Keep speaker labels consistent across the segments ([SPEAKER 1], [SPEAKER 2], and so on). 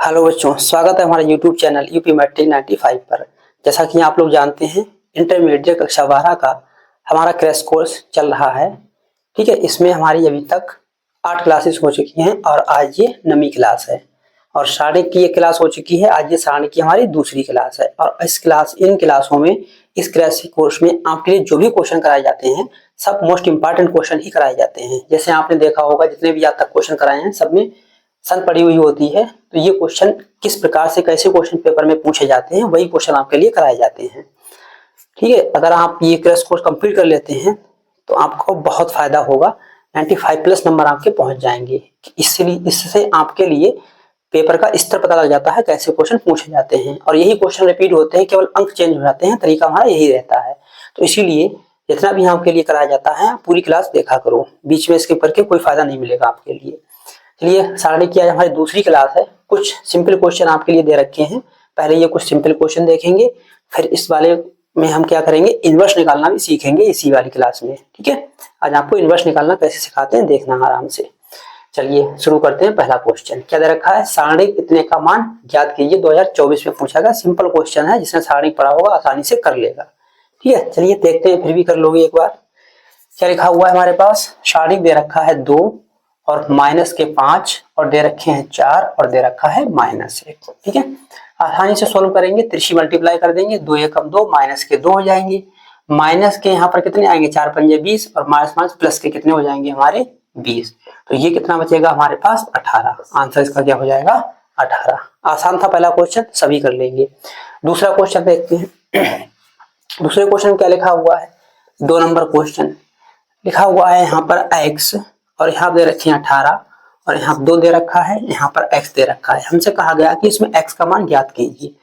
[SPEAKER 1] Hello बच्चों, स्वागत है हमारे YouTube चैनल यूपी मैट्रिक 95 पर। जैसा कि आप लोग जानते हैं, इंटरमीडिएट कक्षा 12 का हमारा क्रैश कोर्स चल रहा है। ठीक है, इसमें हमारी अभी तक 8 क्लासेस हो चुकी हैं और आज ये 9वीं क्लास है। और सारणी की ये क्लास हो चुकी है, आज ये सारणी की हमारी दूसरी क्लास है। और इन क्लासों में, इस क्रैश कोर्स में आपके लिए जो भी क्वेश्चन कराए जाते हैं, सब मोस्ट इंपॉर्टेंट क्वेश्चन ही कराए जाते हैं। जैसे आपने देखा होगा, जितने भी आज तक क्वेश्चन कराए हैं सब में सन पड़ी हुई होती है। तो ये क्वेश्चन किस प्रकार से, कैसे क्वेश्चन पेपर में पूछे जाते हैं, वही क्वेश्चन आपके लिए कराए जाते हैं। ठीक है, अगर आप ये क्रैश कोर्स कंप्लीट कर लेते हैं तो आपको बहुत फायदा होगा। 95 प्लस नंबर आपके पहुंच जाएंगे। इसलिए इससे आपके लिए पेपर का स्तर पता लग जाता है, कैसे क्वेश्चन पूछे जाते हैं। और यही क्वेश्चन रिपीट होते हैं, केवल अंक चेंज हो जाते हैं, तरीका हमारा यही रहता है। तो इसीलिए जितना भी आपके लिए कराया जाता है, पूरी क्लास देखा करो, बीच में स्किप करके कोई फायदा नहीं मिलेगा आपके लिए। चलिए, सारणी की आज हमारी दूसरी क्लास है। कुछ सिंपल क्वेश्चन आपके लिए दे रखे हैं। पहले ये कुछ सिंपल क्वेश्चन देखेंगे, फिर इस वाले में हम क्या करेंगे, इनवर्स निकालना भी सीखेंगे इसी वाली क्लास में। ठीक है, आज आपको इनवर्स निकालना कैसे सिखाते हैं देखना आराम से। चलिए शुरू करते हैं। पहला क्वेश्चन क्या दे रखा है, सारणी इतने का मान ज्ञात कीजिए। 2024 में पूछा गया सिंपल क्वेश्चन है, जिसने सारणी पढ़ा होगा आसानी से कर लेगा। ठीक है, चलिए देखते हैं, फिर भी कर लोगे एक बार। क्या लिखा हुआ है हमारे पास, सारणी दे रखा है 2 और माइनस के 5 और दे रखे हैं 4 और दे रखा है -1। ठीक है, आसानी से सोल्व करेंगे, तिरछी मल्टीप्लाई कर देंगे, 2 एकम 2, माइनस के 2 हो जाएंगे। माइनस के यहाँ पर कितने आएंगे, 4 पंजे 20 और माइनस माइनस प्लस के कितने हो जाएंगे हमारे 20। तो ये कितना बचेगा हमारे पास 18। आंसर इसका क्या हो जाएगा 18। आसान था पहला क्वेश्चन, सभी कर लेंगे। दूसरा क्वेश्चन देखते हैं। दूसरे क्वेश्चन में क्या लिखा हुआ है, 2 नंबर क्वेश्चन लिखा हुआ है यहाँ पर x और यहाँ दे रखे हैं 18 और यहाँ 2 दे रखा है, यहाँ पर x दे रखा है। हमसे कहा गया कि इसमें x का मान ज्ञात कीजिए।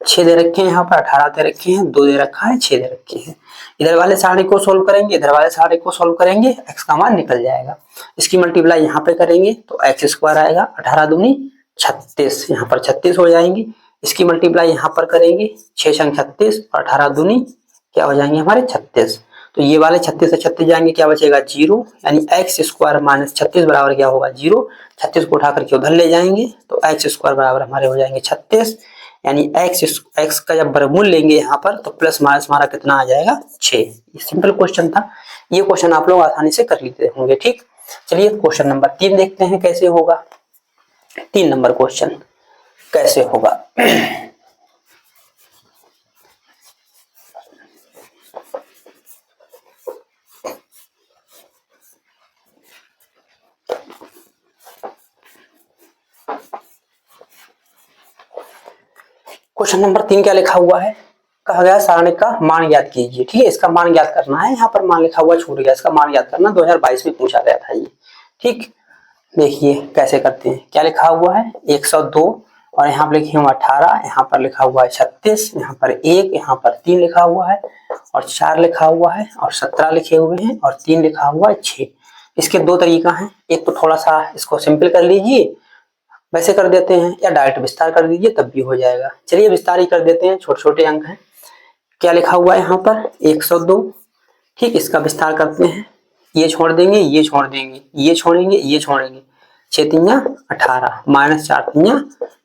[SPEAKER 1] 6 दे रखे हैं, यहाँ पर 18 दे रखे हैं, 2 दे रखा है, 6 दे रखे हैं। इधर वाले सारणी को सोल्व करेंगे, इधर वाले सारणी को सोल्व करेंगे, x का मान निकल जाएगा। इसकी मल्टीप्लाई यहाँ पे करेंगे तो x स्क्वायर आएगा, 18 दूनी 36, यहाँ पर 36 हो जाएंगे। इसकी मल्टीप्लाई यहाँ पर करेंगे, 6 संग 36 और 18 दूनी क्या हो जाएंगे हमारे 36। तो ये वाले 36 से 36 जाएंगे, क्या बचेगा 0, यानी x स्क्वायर माइनस 36 बराबर क्या होगा 0। 36 को उठा करके उधर ले जाएंगे तो x स्क्वायर बराबर हमारे हो जाएंगे 36, यानी x का जब वर्गमूल लेंगे यहाँ पर तो प्लस माइनस हमारा कितना आ जाएगा 6। ये सिंपल क्वेश्चन था, ये क्वेश्चन आप लोग आसानी से कर लेते होंगे। ठीक, चलिए क्वेश्चन नंबर 3 देखते हैं कैसे होगा। 3 नंबर क्वेश्चन कैसे होगा। क्वेश्चन नंबर 3 क्या लिखा हुआ है, कहा गया सारणी का मान ज्ञात कीजिए। ठीक है, इसका मान ज्ञात करना है, यहाँ पर मान लिखा हुआ छूट गया, इसका मान ज्ञात करना 2022 में पूछा गया था ये। ठीक, देखिए कैसे करते हैं। क्या लिखा हुआ है 102 और यहाँ पर लिखे हुए 18, यहाँ पर लिखा हुआ है 36, यहाँ पर 1, यहाँ पर 3 लिखा हुआ है और 4 लिखा हुआ है और 17 लिखे हुए हैं और 3 लिखा हुआ है 6। इसके 2 तरीका हैं, एक तो थोड़ा सा इसको सिंपल कर लीजिए, वैसे कर देते हैं, या डायरेक्ट विस्तार कर दीजिए तब भी हो जाएगा। चलिए विस्तार ही कर देते हैं, छोटे छोटे अंक हैं। क्या लिखा हुआ है यहाँ पर 102। ठीक, इसका विस्तार करते हैं, ये छोड़ देंगे, ये छोड़ देंगे, ये छोड़ेंगे, ये छोड़ेंगे, 6 तिया 18 माइनस 4 तिया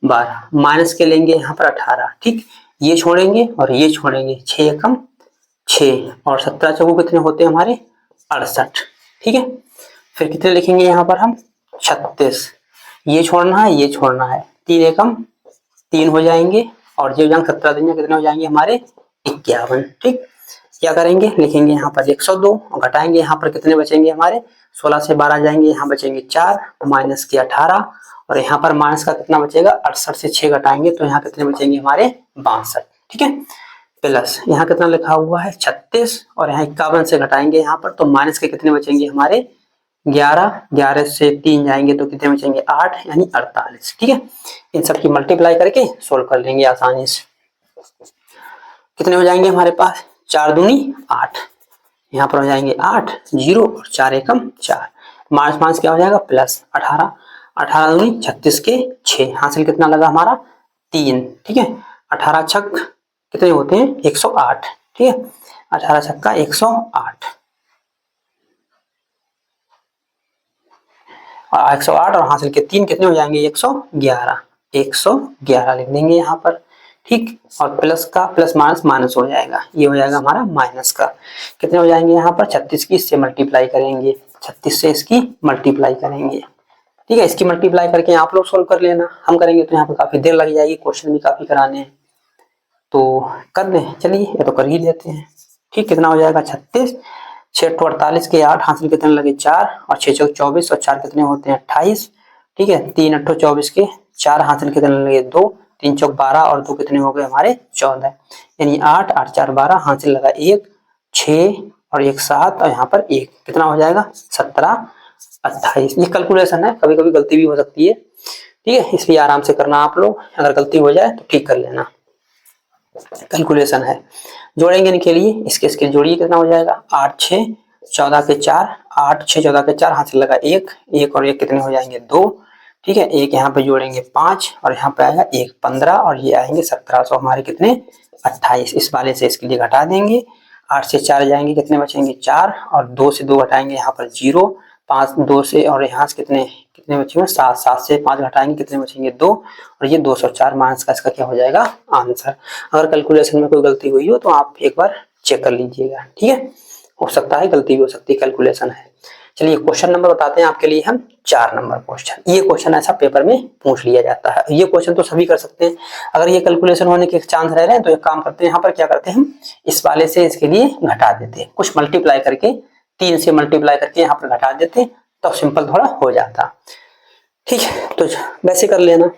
[SPEAKER 1] 12, माइनस के लेंगे यहाँ पर 18। ठीक, ये छोड़ेंगे और ये छोड़ेंगे, 6 एकम 6 और 17 चौको कितने होते हैं हमारे 68। ठीक है, फिर कितने लिखेंगे यहाँ पर हम 36, ये छोड़ना है, ये छोड़ना है, 3 एकम 3 हो जाएंगे और ये 17 दिन कितने हो जाएंगे हमारे 51। ठीक, क्या करेंगे, लिखेंगे यहाँ पर 102 और घटाएंगे, यहाँ पर कितने बचेंगे हमारे 16 से 12 जाएंगे, यहाँ बचेंगे 4 माइनस के 18 और यहाँ पर माइनस का कितना बचेगा 68 से 6 घटाएंगे तो यहाँ कितने बचेंगे हमारे 62। ठीक है, प्लस यहाँ कितना लिखा हुआ है 36 और यहाँ 51 से घटाएंगे यहाँ पर तो माइनस के कितने बचेंगे हमारे 11, 11 से 3 जाएंगे तो कितने बचेंगे 8, यानी 48। ठीक है, इन सब की मल्टीप्लाई करके सोल्व कर लेंगे आसानी से। कितने हो जाएंगे हमारे पास 4 दूनी 8, यहाँ पर हो जाएंगे 8, 0 और 4 एकम 4, माइनस माइनस क्या हो जाएगा प्लस 18, 18 दूनी 36 के 6, हासिल कितना लगा हमारा 3। ठीक है, 18 छक कितने होते हैं 108। ठीक है, 18 छक्का 108 और 108 और हासिल के 3 कितने हो जाएंगे 111। 111 लिख देंगे यहाँ पर, ठीक। और प्लस का प्लस माइनस माइनस हो जाएगा, ये हो जाएगा हमारा माइनस का। कितने हो जाएंगे यहाँ पर 36 की इससे मल्टीप्लाई करेंगे, 36 से इसकी मल्टीप्लाई करेंगे, ठीक है। इसकी मल्टीप्लाई करके आप लोग सोल्व कर लेना, हम करेंगे तो यहाँ पर काफी देर लग जाएगी, क्वेश्चन भी काफी कराने हैं तो कर लें। चलिए ये तो कर ही लेते हैं, ठीक। कितना हो जाएगा 36, 6 48 के 8 हाथ में कितने लगे 4 और 6 चौक 24 और 4 कितने होते हैं 28, ठीक है। 3 8 24 के 4 हाथ में कितने लगे 2, 3 चौक 12 और 2 कितने हो गए हमारे 14, यानी 8 8 4 12 हाथ से लगा 1 6 और 1 7 और यहाँ पर 1 कितना हो जाएगा 17 28। ये कैलकुलेशन है, कभी कभी गलती भी हो सकती है, ठीक है, इसलिए आराम से करना आप लोग, अगर गलती हो जाए तो ठीक कर लेना। कैलकुलेशन है, जोड़ेंगे इनके लिए, इसके जोड़िए कितना हो जाएगा 8 6 14 के 4, 8 6 14 के 4 हाथ से लगा 1 1 और 1 कितने हो जाएंगे 2, ठीक है। एक यहाँ पे जोड़ेंगे 5 और यहाँ पे आएगा 1 15 और ये आएंगे 17, तो हमारे कितने 28। इस वाले से इसके लिए घटा देंगे, 8 से 4 जाएंगे कितने बचेंगे 4 और 2 से 2 घटाएंगे यहाँ पर 0, 5 2 से और यहाँ से कितने कितने बचेंगे 7, 7 से 5 घटाएंगे कितने बचेंगे 2 और ये 204 माइनस का इसका क्या हो जाएगा आंसर। अगर कैलकुलेशन में कोई गलती हुई हो तो आप एक बार चेक कर लीजिएगा, ठीक है, हो सकता है गलती भी हो सकती है, कैलकुलेशन है। चलिए क्वेश्चन नंबर बताते हैं आपके लिए हम 4 नंबर क्वेश्चन। ये क्वेश्चन ऐसा पेपर में पूछ लिया जाता है, ये क्वेश्चन तो सभी कर सकते हैं, अगर ये कैलकुलेशन होने के चांस रह रहे हैं तो एक काम करते हैं, यहाँ पर क्या करते हैं हम इस वाले से इसके लिए घटा देते हैं, कुछ मल्टीप्लाई करके 3 से मल्टीप्लाई करके यहाँ पर घटा देते हैं तो सिंपल थोड़ा हो जाता, ठीक है। तो वैसे कर लेना,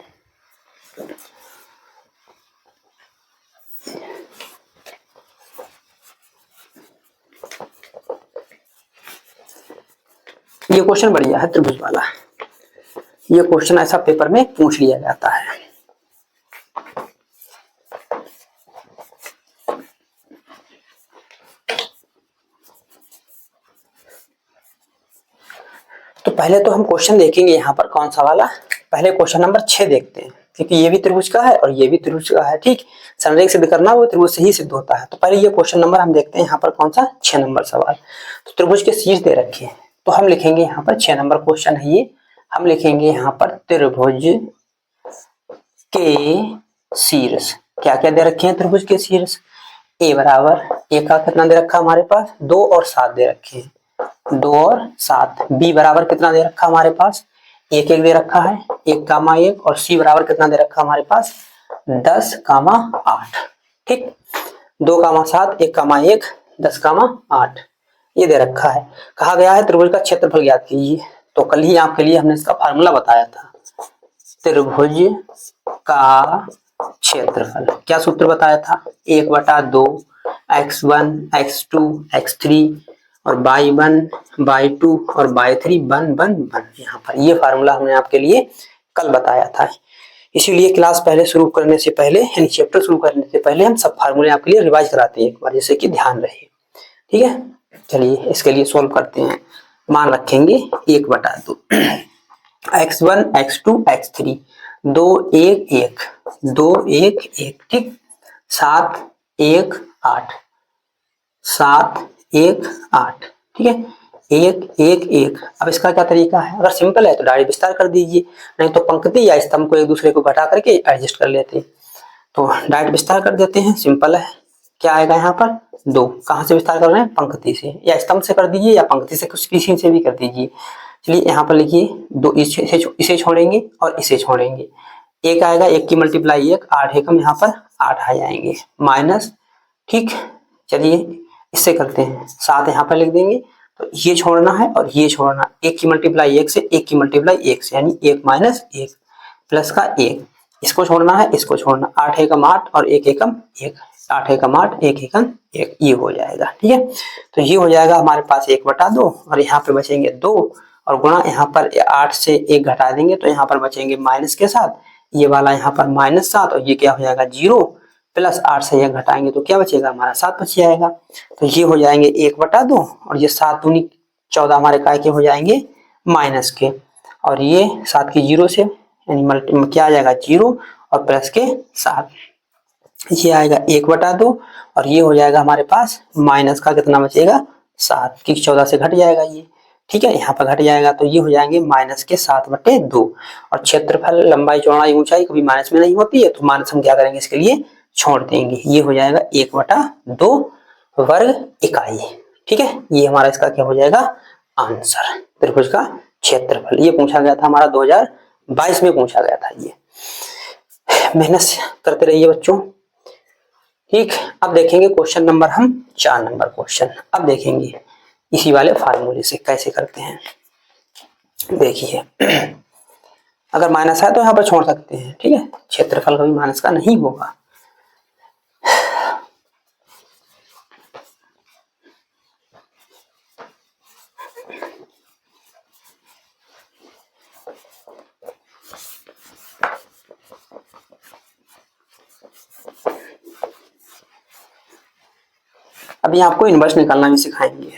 [SPEAKER 1] ये क्वेश्चन बढ़िया है त्रिभुज वाला, ये क्वेश्चन ऐसा पेपर में पूछ लिया जाता है। तो पहले तो हम क्वेश्चन देखेंगे यहाँ पर कौन सा वाला, पहले क्वेश्चन नंबर 6 देखते हैं, क्योंकि ये भी त्रिभुज का है और ये भी त्रिभुज का है, ठीक। संरेख सिद्ध करना वो त्रिभुज से ही सिद्ध होता है। तो पहले ये क्वेश्चन नंबर हम देखते हैं यहाँ पर कौन सा 6 नंबर सवाल। तो त्रिभुज के शीर्ष दे रखे हैं, तो हम लिखेंगे यहाँ पर 6 नंबर क्वेश्चन है ये, हम लिखेंगे यहाँ पर त्रिभुज के शीर्ष, क्या क्या दे रखे हैं त्रिभुज के शीर्ष, ए बराबर ए का कितना दे रखा हमारे पास 2 और 7 दे रखे हैं, 2 और 7, बी बराबर कितना दे रखा हमारे पास 1 1 दे रखा है 1 कामा 1 और सी बराबर कितना दे रखा हमारे पास 10 कामा 8, ठीक। 2 कामा 7 1 कामा 1 10 कामा 8 ये दे रखा है। कहा गया है त्रिभुज का क्षेत्रफल ज्ञात कीजिए, तो कल ही आपके लिए हमने इसका फार्मूला बताया था, त्रिभुज का क्षेत्रफल क्या सूत्र बताया था 1/2 x1 x2 x3 और y1 y2 और y3 1 1 1, यहाँ पर ये फार्मूला हमने आपके लिए कल बताया था। इसीलिए क्लास पहले शुरू करने से पहले यानी चैप्टर शुरू करने से पहले हम सब फार्मूले आपके लिए रिवाइज कराते हैं एक बार, जैसे कि ध्यान रहे, ठीक है। चलिए इसके लिए सॉल्व करते हैं, मान रखेंगे 1/2 x1 x2 x3 2 1 1 2 1 1, ठीक। 7 1 8 7 1 8, ठीक है 1 1 1। अब इसका क्या तरीका है, अगर सिंपल है तो डायरेक्ट विस्तार कर दीजिए, नहीं तो पंक्ति या स्तंभ को एक दूसरे को घटा करके एडजस्ट कर लेते हैं, तो डायरेक्ट विस्तार कर देते हैं, सिंपल है। क्या आएगा यहाँ पर 2, कहाँ से विस्तार कर रहे हैं पंक्ति से, या स्तंभ से कर दीजिए या पंक्ति से किसी से भी कर दीजिए। चलिए यहाँ पर लिखिए 2, इसे छोड़ेंगे और इसे छोड़ेंगे, 1 आएगा 1 की मल्टीप्लाई 1 8 एकम यहाँ पर 8 आ जाएंगे माइनस, ठीक। चलिए इससे करते हैं 7 यहाँ पर लिख देंगे, तो ये छोड़ना है और ये छोड़ना, 1 की मल्टीप्लाई 1 से 1 की मल्टीप्लाई 1 से, यानी 1 माइनस 1 प्लस का 1, इसको छोड़ना है इसको छोड़ना, 8 एकम 8 और 1 एकम 1, 8 एकम 8 1 एकम 1, ये हो जाएगा, ठीक है। तो ये हो जाएगा हमारे पास 1/2 और यहाँ पे बचेंगे 2 और गुणा यहाँ पर 8 से 1 घटा देंगे तो यहाँ पर बचेंगे माइनस के साथ, ये वाला यहाँ पर -7 और ये क्या हो जाएगा 0 प्लस 8 से 1 घटाएंगे तो क्या बचेगा हमारा 7 बच जाएगा। तो ये हो जाएंगे 1/2 और ये 7 दूनी 14 हमारे काय के हो जाएंगे माइनस के, और ये 7 की 0 से यानी क्या आ जाएगा 0 और प्लस के 7, ये आएगा 1/2 और ये हो जाएगा हमारे पास माइनस का कितना बचेगा 7 की 14 से घट जाएगा ये, ठीक है, यहाँ पर घट जाएगा तो ये हो जाएंगे -7/2। और क्षेत्रफल, लंबाई, चौड़ाई, ऊंचाई कभी माइनस में नहीं होती है, तो माइनस हम क्या करेंगे इसके लिए छोड़ देंगे। ये हो जाएगा 1/2 वर्ग इकाई। ठीक है, ये हमारा इसका क्या हो जाएगा आंसर, त्रिभुज का क्षेत्रफल। ये पूछा गया था हमारा 2022 में पूछा गया था। ये मेहनत करते रहिए बच्चों। ठीक, अब देखेंगे क्वेश्चन नंबर हम 4 नंबर क्वेश्चन। अब देखेंगे इसी वाले फार्मूले से कैसे करते हैं। देखिए अगर माइनस है तो यहाँ पर छोड़ सकते हैं। ठीक है, क्षेत्रफल कभी माइनस का नहीं होगा। अभी आपको इनवर्स निकालना भी सिखाएंगे।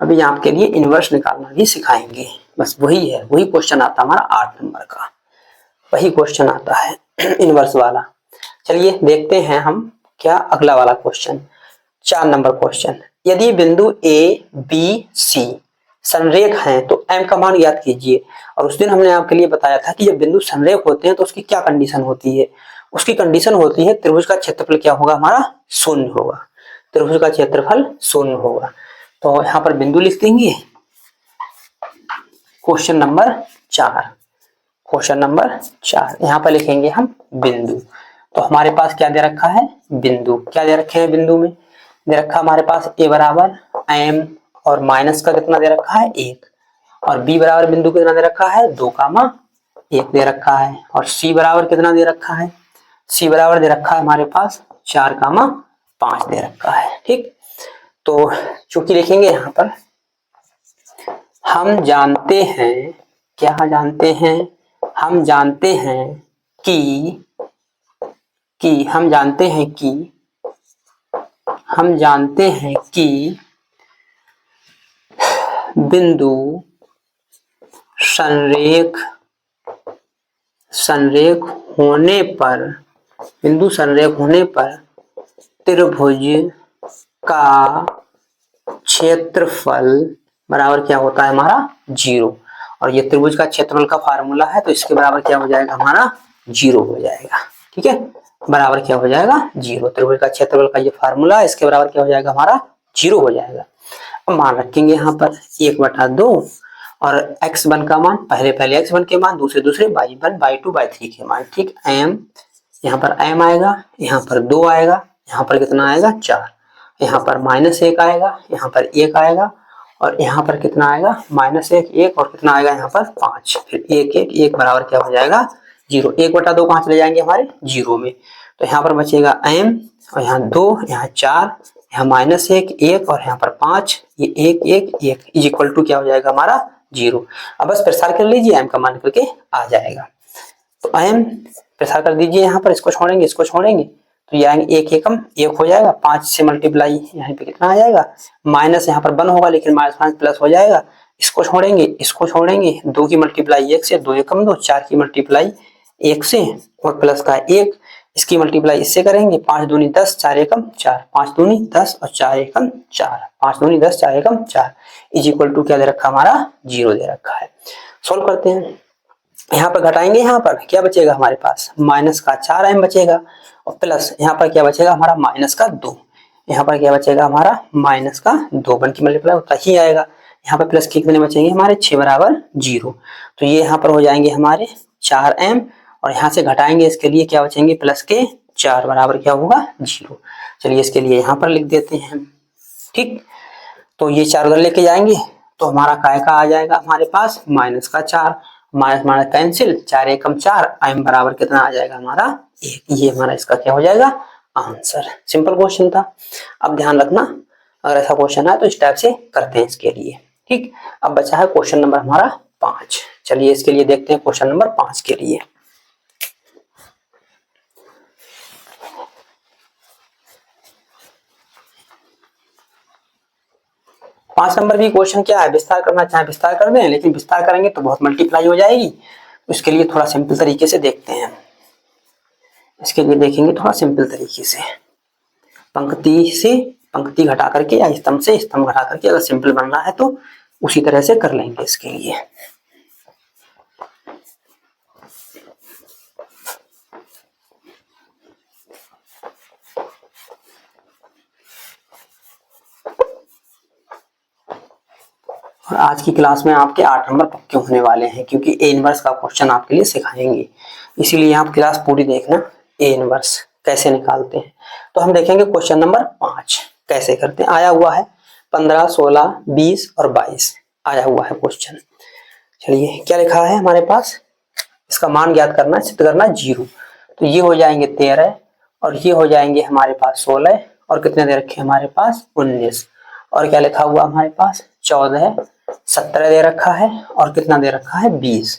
[SPEAKER 1] अभी आपके लिए इनवर्स निकालना भी सिखाएंगे। बस वही है, वही क्वेश्चन आता है हमारा 8 नंबर का, वही क्वेश्चन आता है इनवर्स वाला। चलिए देखते हैं हम क्या अगला वाला क्वेश्चन, 4 नंबर क्वेश्चन। यदि बिंदु ए बी सी संरेख हैं तो m का मान ज्ञात कीजिए। और उस दिन हमने आपके लिए बताया था कि जब बिंदु संरेख होते हैं तो उसकी क्या कंडीशन होती है। उसकी कंडीशन होती है त्रिभुज का क्षेत्रफल क्या होगा हमारा, शून्य होगा। त्रिभुज का क्षेत्रफल शून्य होगा। तो यहाँ पर बिंदु लिख देंगे। क्वेश्चन नंबर 4, क्वेश्चन नंबर 4 यहाँ पर लिखेंगे हम बिंदु। तो हमारे पास क्या दे रखा है, बिंदु। क्या दे रखे हैं बिंदु में, दे रखा हमारे पास a बराबर m और माइनस का कितना दे रखा है 1, और b बराबर बिंदु कितना दे रखा है 2,1 दे रखा है, और c बराबर कितना दे रखा है, c बराबर दे रखा है हमारे पास 4,5 दे रखा है। ठीक, तो चूंकि लिखेंगे यहाँ पर हम जानते हैं, क्या जानते हैं, हम जानते हैं कि हम जानते हैं कि बिंदु संरेख होने पर त्रिभुज का क्षेत्रफल बराबर क्या होता है हमारा 0। और ये त्रिभुज का क्षेत्रफल का फार्मूला है, तो इसके बराबर क्या हो जाएगा हमारा 0 हो जाएगा। ठीक है, बराबर क्या हो जाएगा 0। त्रिभुज का क्षेत्रफल का ये फार्मूला है, इसके बराबर क्या हो जाएगा हमारा 0 हो जाएगा। अब मान रखेंगे यहाँ पर 1/2 और x1 का मान, पहले x1 के मान, दूसरे y1, y2, y3 के मान। ठीक, m यहाँ पर m आएगा, यहाँ पर 2 आएगा, यहाँ पर कितना आएगा 4, यहाँ पर -1 आएगा, यहाँ पर 1 आएगा, और यहाँ पर कितना आएगा -1 और कितना आएगा यहाँ पर 5, फिर 1 बराबर क्या हो जाएगा 0। 1/2 कहाँ चले जाएंगे हमारे 0 में, तो यहाँ पर बचेगा m और यहाँ 2, यहाँ 4, यहाँ -1 और यहाँ पर 5, ये 1 इज इक्वल टू क्या हो जाएगा हमारा 0। अब बस प्रसार कर लीजिए, m का मान करके आ जाएगा। तो m प्रसार कर दीजिए, यहाँ पर इसको छोड़ेंगे तो ये आएंगे 1 एकम 1 हो जाएगा, 5 से मल्टीप्लाई यहाँ पे कितना आ जाएगा, माइनस यहाँ पर 1 होगा लेकिन -5 प्लस हो जाएगा। इसको छोड़ेंगे 2 की मल्टीप्लाई 1 से, 2 एकम 2, 4 की मल्टीप्लाई 1 से और प्लस का 1, इसकी मल्टीप्लाई इससे करेंगे, 5 दूनी 10, 4 एकम 4, 5 दूनी 10 और 4 एकम 4, 5 दूनी 10, 4 एकम 4 इज इक्वल टू क्या दे रखा हमारा 0 दे रखा है। सोल्व करते हैं, यहाँ पर घटाएंगे, यहाँ पर क्या बचेगा हमारे पास माइनस का 4m बचेगा, और प्लस यहाँ पर क्या बचेगा हमारा -2, यहाँ पर क्या बचेगा हमारा -2, 1 की मल्टीप्लाई होता ही आएगा। यहाँ पर प्लस के कितने बचेंगे हमारे 6 बराबर 0, तो ये यहाँ पर हो जाएंगे हमारे 4m, और यहाँ से घटाएंगे इसके लिए क्या बचेंगे प्लस के 4 बराबर क्या होगा 0। चलिए इसके लिए यहाँ पर लिख देते हैं। ठीक, तो ये 4 उधर लेके जाएंगे तो हमारा काय का आ जाएगा हमारे पास -4, माइनस कैंसिल, 4 एकम 4, m बराबर कितना आ जाएगा हमारा 1। ये हमारा इसका क्या हो जाएगा आंसर। सिंपल क्वेश्चन था। अब ध्यान रखना, अगर ऐसा क्वेश्चन है तो इस टाइप से करते हैं इसके लिए। ठीक, अब बचा है क्वेश्चन नंबर हमारा 5। चलिए इसके लिए देखते हैं क्वेश्चन नंबर 5 के लिए। पांच नंबर भी क्वेश्चन क्या है, विस्तार करना चाहे विस्तार कर दें, लेकिन विस्तार करेंगे तो बहुत मल्टीप्लाई हो जाएगी। उसके लिए थोड़ा सिंपल तरीके से देखते हैं। इसके लिए देखेंगे थोड़ा सिंपल तरीके से, पंक्ति से पंक्ति घटा करके या स्तंभ से स्तंभ घटा करके, अगर सिंपल बन रहा है तो उसी तरह से कर लेंगे इसके लिए। और आज की क्लास में आपके 8 नंबर पक्के होने वाले हैं, क्योंकि ए इनवर्स का क्वेश्चन आपके लिए सिखाएंगे, इसीलिए आप क्लास पूरी देखना। ए इनवर्स कैसे निकालते हैं तो हम देखेंगे क्वेश्चन नंबर 5 कैसे करते हैं। आया हुआ है 15, 16, 20 और 22 आया हुआ है क्वेश्चन। चलिए क्या लिखा है हमारे पास, इसका मान ज्ञात करना, सिद्ध करना 0। तो ये हो जाएंगे 13 और ये हो जाएंगे हमारे पास 16 और कितने दे रखे हमारे पास 19। और क्या लिखा हुआ हमारे पास 14, 17 दे रखा है और कितना दे रखा है 20।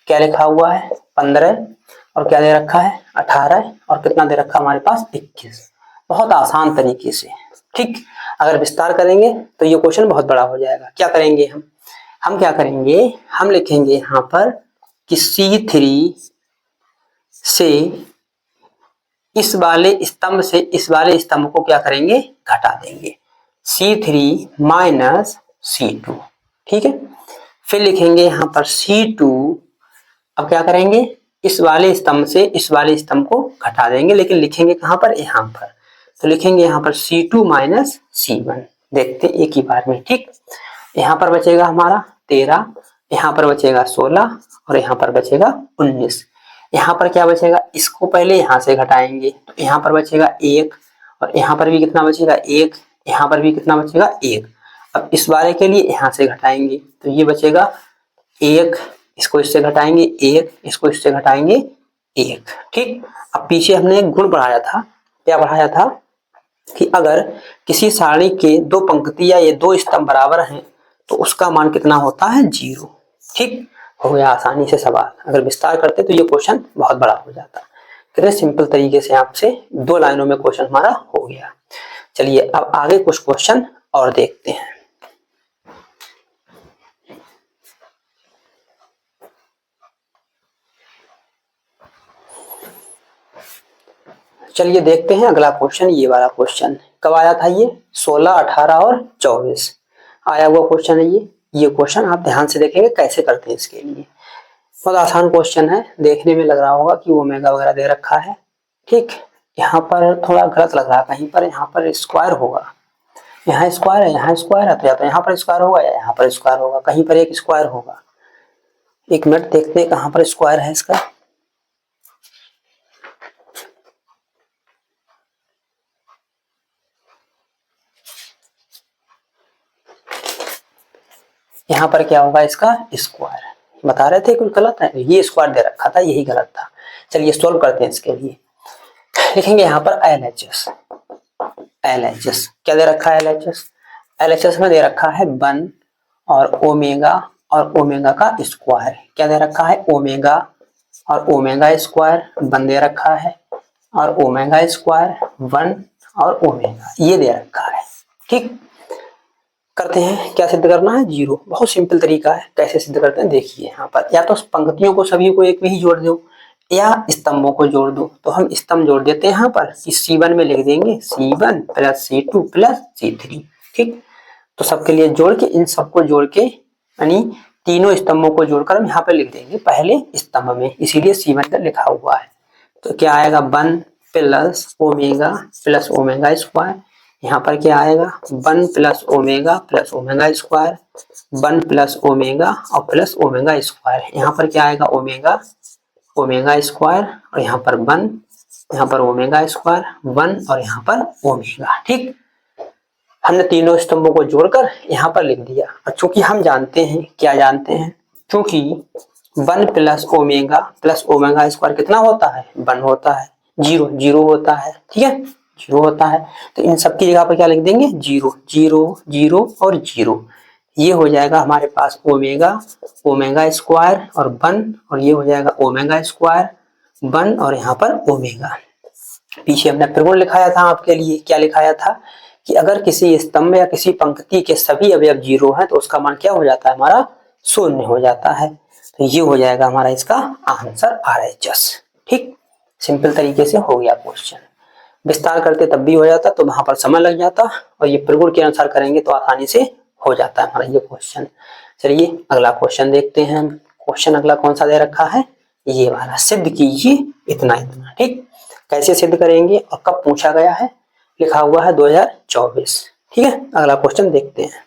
[SPEAKER 1] क्या लिखा हुआ है 15 और क्या दे रखा है 18 और कितना दे रखा हमारे पास 21। बहुत आसान तरीके से, ठीक। अगर विस्तार करेंगे तो ये क्वेश्चन बहुत बड़ा हो जाएगा। क्या करेंगे हम क्या करेंगे, हम लिखेंगे यहाँ पर कि C3 से इस वाले स्तंभ से इस वाले स्तंभ को क्या करेंगे, घटा देंगे। C3 माइनस C2, ठीक है। फिर लिखेंगे यहाँ पर C2, अब क्या करेंगे, इस वाले स्तंभ से इस वाले स्तंभ को घटा देंगे, लेकिन लिखेंगे कहाँ पर, यहाँ पर। तो लिखेंगे यहाँ पर C2 माइनस C1, देखते एक ही बार में, ठीक। यहाँ पर बचेगा हमारा 13, यहाँ पर बचेगा 16 और यहाँ पर बचेगा 19। यहाँ पर क्या बचेगा, इसको पहले यहाँ से घटाएंगे तो यहाँ पर बचेगा 1 और यहाँ पर भी कितना बचेगा 1, यहाँ पर भी कितना बचेगा 1। अब इस वाले के लिए यहाँ से घटाएंगे तो ये बचेगा 1, इसको इससे घटाएंगे 1, इसको इससे घटाएंगे 1, ठीक। अब पीछे हमने एक गुण बढ़ाया था, क्या बढ़ाया था कि अगर किसी सारणी के 2 पंक्तियां या 2 स्तंभ बराबर हैं तो उसका मान कितना होता है 0, ठीक। हो गया आसानी से सवाल। अगर विस्तार करते तो ये क्वेश्चन बहुत बड़ा हो जाता। कितने सिंपल तरीके से आपसे 2 लाइनों में क्वेश्चन हमारा हो गया। चलिए अब आगे कुछ क्वेश्चन और देखते हैं। चलिए देखते हैं अगला क्वेश्चन। ये वाला क्वेश्चन कब आया था, ये 16, 18 और 24 आया हुआ क्वेश्चन है ये क्वेश्चन आप ध्यान से देखेंगे कैसे करते हैं। इसके लिए बहुत आसान क्वेश्चन है, देखने में लग रहा होगा कि ओमेगा वगैरह दे रखा है, ठीक। यहाँ पर थोड़ा गलत लग रहा है, कहीं पर यहाँ पर स्क्वायर होगा, यहाँ स्क्वायर है, यहाँ स्क्वायर है, तो या तो यहाँ पर स्क्वायर होगा या यहाँ पर स्क्वायर होगा, कहीं पर एक स्क्वायर होगा। एक मिनट देखते हैं कहाँ पर स्क्वायर है इसका। यहाँ पर क्या होगा इसका स्क्वायर, बता रहे थे कुछ गलत है, ये स्क्वायर दे रखा था, यही गलत था। चलिए सोल्व करते हैं इसके लिए। लिखेंगे यहाँ पर LHS, LHS क्या दे रखा है, LHS में दे रखा है 1 और ओमेगा का स्क्वायर, क्या दे रखा है ओमेगा और ओमेगा स्क्वायर 1 दे रखा है और ओमेगा स्क्वायर 1 और ओमेगा ये दे रखा है, ठीक। करते हैं, क्या सिद्ध करना है 0। बहुत सिंपल तरीका है, कैसे सिद्ध करते हैं देखिए। यहाँ पर या तो पंक्तियों को सभी को एक में ही जोड़ दो या स्तंभों को जोड़ दो। तो हम स्तंभ जोड़ देते हैं यहाँ पर, इस C1 में लिख देंगे C1 plus C2 plus C3, ठीक। तो सबके लिए जोड़ के, इन सबको जोड़ के यानी तीनों स्तंभों को जोड़कर हम यहाँ पर लिख देंगे पहले स्तंभ में, इसीलिए C1 का लिखा हुआ है। तो क्या आएगा 1 प्लस ओमेगा स्क्वायर, यहाँ पर क्या आएगा 1 plus omega square, 1 plus omega और प्लस ओमेगा स्क्वायर। यहाँ पर क्या आएगा ओमेगा स्क्वायर और यहाँ पर 1, यहाँ पर ओमेगा स्क्वायर 1 और यहाँ पर ओमेगा, ठीक। हमने तीनों स्तंभों को जोड़कर यहाँ पर लिख दिया। और चूंकि हम जानते हैं, क्या जानते हैं, चूंकि 1 प्लस ओमेगा स्क्वायर कितना होता है 1 होता है, 0 होता है, ठीक है 0 होता है। तो इन सब की जगह पर क्या लिख देंगे 0 0 0 और 0। ये हो जाएगा हमारे पास ओमेगा स्क्वायर और 1 और ये हो जाएगा ओमेगा स्क्वायर 1 और यहाँ पर ओमेगा। पीछे हमने प्रगुण लिखाया था आपके लिए, क्या लिखाया था कि अगर किसी स्तंभ या किसी पंक्ति के सभी अवयव 0 हैं तो उसका मान क्या हो जाता है हमारा 0 हो जाता है। तो ये हो जाएगा हमारा इसका आंसर RHS, ठीक। सिंपल तरीके से हो गया क्वेश्चन। विस्तार करते तब भी हो जाता तो वहां पर समय लग जाता, और ये प्रगुण के अनुसार करेंगे तो आसानी से हो जाता है हमारा ये क्वेश्चन। चलिए अगला क्वेश्चन देखते हैं हम। क्वेश्चन अगला कौन सा दे रखा है, ये वाला, सिद्ध कीजिए इतना इतना। ठीक, कैसे सिद्ध करेंगे और कब पूछा गया है, लिखा हुआ है 2024। ठीक है, अगला क्वेश्चन देखते हैं।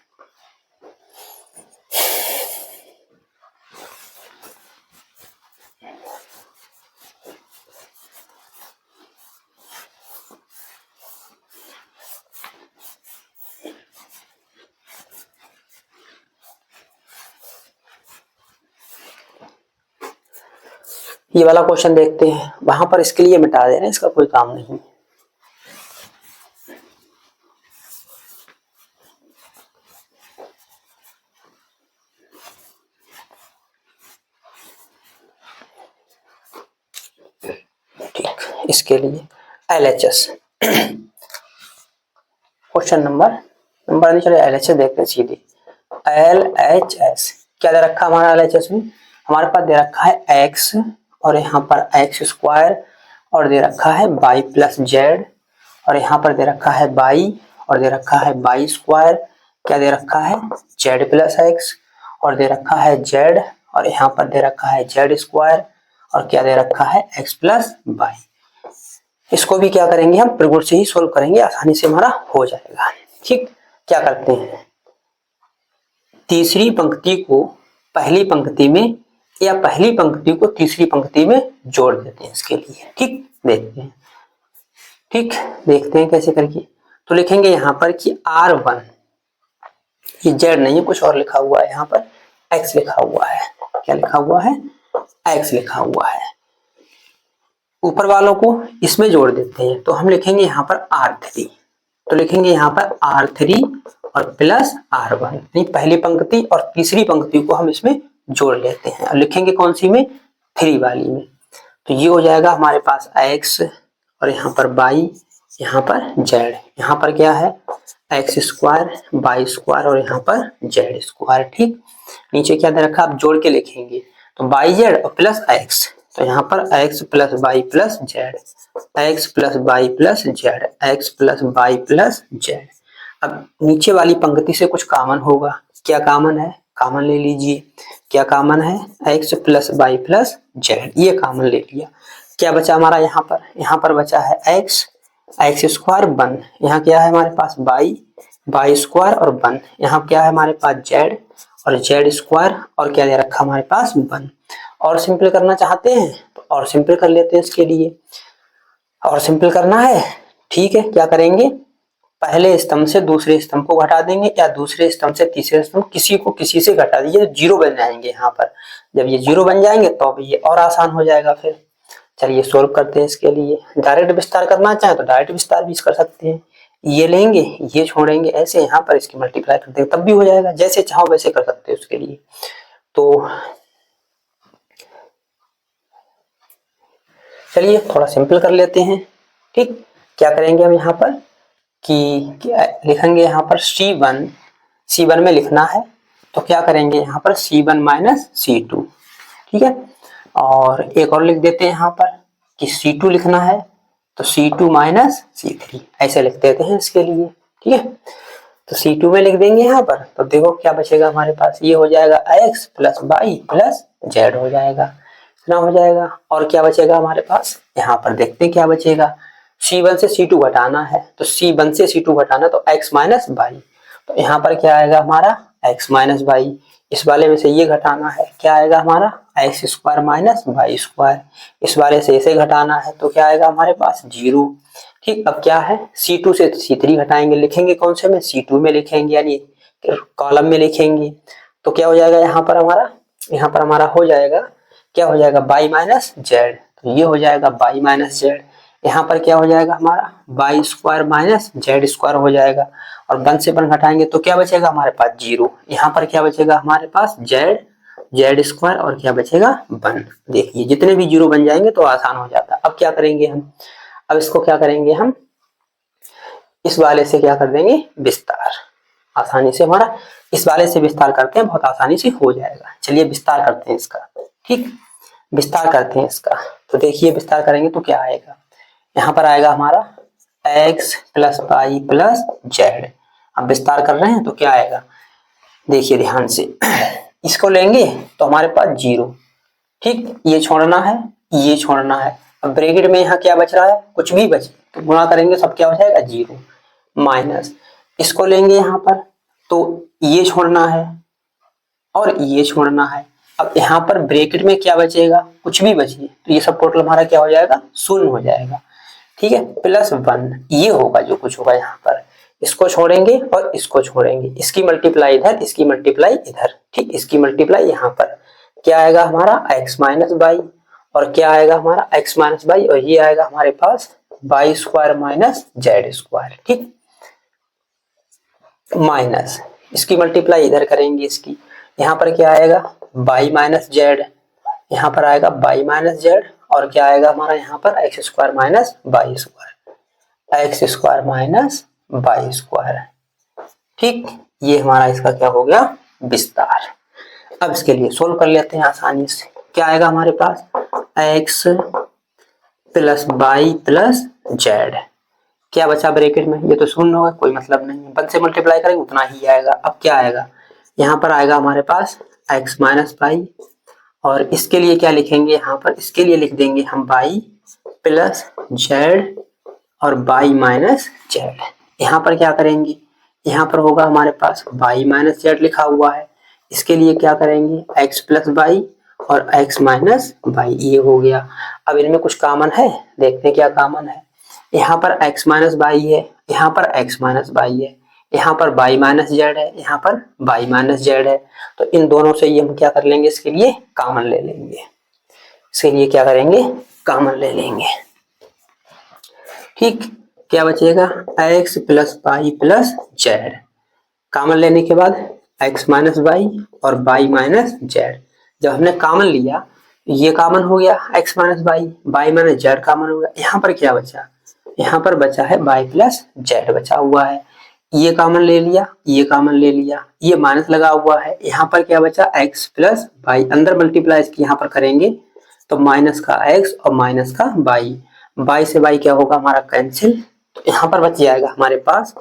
[SPEAKER 1] ये वाला क्वेश्चन देखते हैं, वहां पर इसके लिए मिटा देना, इसका कोई काम नहीं। ठीक, इसके लिए LHS क्वेश्चन नंबर नहीं चले, LHS देखते हैं सीधे। LHS क्या दे रखा हमारा LHS में, हमारे पास दे रखा है x और यहाँ पर x स्क्वायर और दे रखा है y प्लस जेड और यहाँ पर दे रखा है y और दे रखा है y स्क्वायर, क्या दे रखा है z प्लस x और दे रखा है z और यहाँ पर दे रखा है z स्क्वायर और क्या दे रखा है x प्लस y। इसको भी क्या करेंगे हम, त्रिगुण से ही सोल्व करेंगे, आसानी से हमारा हो जाएगा। ठीक, क्या करते हैं, तीसरी पंक्ति को पहली पंक्ति में या पहली पंक्ति को तीसरी पंक्ति में जोड़ देते हैं इसके लिए। ठीक, देखते हैं। ठीक, देखते हैं कैसे करके। तो लिखेंगे यहाँ पर कि R1, ये Z नहीं है, कुछ और लिखा हुआ है, यहाँ पर X लिखा हुआ है। क्या लिखा हुआ है, X लिखा हुआ है। ऊपर वालों को इसमें जोड़ देते हैं, तो हम लिखेंगे यहाँ पर R3, तो लिखेंगे यहाँ पर R3 और प्लस R1, यानी पहली पंक्ति और तीसरी पंक्ति को हम इसमें जोड़ लेते हैं और लिखेंगे कौन सी में, 3 वाली में। तो ये हो जाएगा हमारे पास x और यहाँ पर y, यहाँ पर z, यहाँ पर क्या है x स्क्वायर y स्क्वायर और यहाँ पर z स्क्वायर। ठीक, नीचे क्या दे रखा, आप जोड़ के लिखेंगे तो yz और प्लस x, तो यहाँ पर x plus y plus z, x plus y plus z, x plus y plus z। अब नीचे वाली पंक्ति से कुछ कॉमन होगा, क्या कॉमन है, कॉमन ले लीजिए। क्या कॉमन है, x plus y plus z, ये कॉमन ले लिया। क्या बचा हमारा यहाँ पर बचा है x स्क्वायर बन, यहाँ क्या है हमारे पास y स्क्वायर और बन, यहाँ क्या है हमारे पास z और z स्क्वायर और क्या दे रखा हमारे पास बन। और सिंपल करना चाहते हैं तो और सिंपल कर लेते हैं इसके लिए, और सिंपल करना है। ठीक है, क्या करेंगे, पहले स्तंभ से दूसरे स्तंभ को घटा देंगे या दूसरे स्तंभ से तीसरे स्तंभ, किसी को किसी से घटा दीजिए तो जीरो बन जाएंगे। यहाँ पर जब ये जीरो बन जाएंगे तो अब ये और आसान हो जाएगा फिर। चलिए सोल्व करते हैं इसके लिए। डायरेक्ट विस्तार करना चाहें तो डायरेक्ट विस्तार भी कर सकते हैं, ये लेंगे ये छोड़ेंगे, ऐसे यहाँ पर इसकी मल्टीप्लाई करते हैं तब भी हो जाएगा, जैसे चाहो वैसे कर सकते हैं उसके लिए। तो चलिए थोड़ा सिंपल कर लेते हैं। ठीक, क्या करेंगे हम यहाँ पर कि क्या लिखेंगे, यहाँ पर C1 में लिखना है तो क्या करेंगे यहाँ पर C1 माइनस C2। ठीक है, और एक और लिख देते हैं यहाँ पर कि C2 लिखना है तो C2 माइनस C3, ऐसे लिख देते हैं इसके लिए। ठीक है, तो C2 में लिख देंगे यहाँ पर, तो देखो क्या बचेगा हमारे पास, ये हो जाएगा x plus y plus z हो जाएगा, इतना हो जाएगा। और क्या बचेगा हमारे पास, यहाँ पर देखते हैं क्या बचेगा, C1 से C2 घटाना है तो C1 से C2 घटाना तो x माइनस y, तो यहाँ पर क्या आएगा हमारा x माइनस y, इस वाले में से ये घटाना है, क्या आएगा हमारा x square minus y square, इस वाले से इसे घटाना है तो क्या आएगा हमारे पास 0। ठीक, अब क्या है C2 से C3 घटाएंगे, लिखेंगे कौन से में, C2 में लिखेंगे, यानी कॉलम में लिखेंगे तो क्या हो जाएगा यहाँ पर हमारा हो जाएगा, क्या हो जाएगा y माइनस z, तो ये हो जाएगा y माइनस z। यहाँ पर क्या हो जाएगा हमारा y square minus z square हो जाएगा, और 1 से 1 घटाएंगे तो क्या बचेगा हमारे पास 0। यहाँ पर क्या बचेगा हमारे पास z स्क्वायर और क्या बचेगा 1। देखिए जितने भी 0 बन जाएंगे तो आसान हो जाता है। अब क्या करेंगे हम, अब इसको क्या करेंगे हम, इस वाले से क्या कर देंगे विस्तार, आसानी से हमारा इस वाले से विस्तार करते हैं, बहुत आसानी से हो जाएगा। चलिए विस्तार करते हैं इसका। ठीक, विस्तार करते हैं इसका, तो देखिए विस्तार करेंगे तो क्या आएगा, यहाँ पर आएगा हमारा x plus y plus z। अब विस्तार कर रहे हैं तो क्या आएगा, देखिए ध्यान से, इसको लेंगे तो हमारे पास 0, ठीक, ये छोड़ना है, ये छोड़ना है। अब ब्रैकेट में यहाँ क्या बच रहा है, कुछ भी बचे तो गुणा करेंगे सब क्या हो जाएगा 0, माइनस इसको लेंगे यहाँ पर तो ये छोड़ना है और ये छोड़ना है। अब यहाँ पर ब्रैकेट में क्या बचेगा, कुछ भी बचे तो ये सब टोटल हमारा क्या हो जाएगा, 0 हो जाएगा, ठीक है, +1 ये होगा जो कुछ होगा यहाँ पर। इसको छोड़ेंगे और इसको छोड़ेंगे, इसकी मल्टीप्लाई इधर, इसकी मल्टीप्लाई इधर, ठीक, इसकी मल्टीप्लाई यहाँ पर क्या आएगा हमारा x माइनस वाई, और क्या आएगा हमारा x माइनस वाई, और ये आएगा हमारे पास Y square minus Z square, ठीक, माइनस इसकी मल्टीप्लाई इधर करेंगे, इसकी यहाँ पर क्या आएगा वाई माइनस जेड, यहाँ पर आएगा वाई माइनस जेड, और क्या आएगा हमारा यहाँ पर x square minus y square, x square minus y square, ठीक, ये हमारा इसका क्या हो गया विस्तार। अब इसके लिए सोल्व कर लेते हैं आसानी से। क्या आएगा हमारे पास x plus y plus z, क्या बचा ब्रैकेट में, ये तो 0 होगा, कोई मतलब नहीं है, 1 से मल्टीप्लाई करेंगे उतना ही आएगा। अब क्या आएगा यहाँ पर आएगा हमारे पास x माइनस वाई, और इसके लिए क्या लिखेंगे यहाँ पर, इसके लिए लिख देंगे हम y प्लस जेड और y माइनस जेड। यहाँ पर क्या करेंगे, यहाँ पर होगा हमारे पास y माइनस जेड लिखा हुआ है, इसके लिए क्या करेंगे x प्लस वाई और x माइनस वाई, ये हो गया। अब इनमें कुछ कॉमन है, देखते हैं क्या कॉमन है। यहाँ पर x माइनस वाई है, यहाँ पर x माइनस वाई है, यहाँ पर y माइनस जेड है, यहाँ पर y माइनस जेड है, तो इन दोनों से ये हम क्या कर लेंगे, इसके लिए कॉमन ले लेंगे, इसके लिए क्या करेंगे कॉमन ले लेंगे, ठीक, क्या बचेगा x plus y plus z, common लेने के बाद x माइनस वाई और y माइनस जेड, जब हमने कॉमन लिया ये कॉमन हो गया x minus y, y minus z common हो गया। यहाँ पर क्या बचा, यहाँ पर बचा है y प्लस जेड बचा हुआ है, ये कॉमन ले लिया, ये कॉमन ले लिया, ये माइनस लगा हुआ है, यहाँ पर क्या बचा x प्लस वाई, अंदर मल्टीप्लाई इसकी यहाँ पर करेंगे तो माइनस का x और माइनस का y से y क्या होगा हमारा कैंसिल, तो यहाँ पर बच जाएगा हमारे पास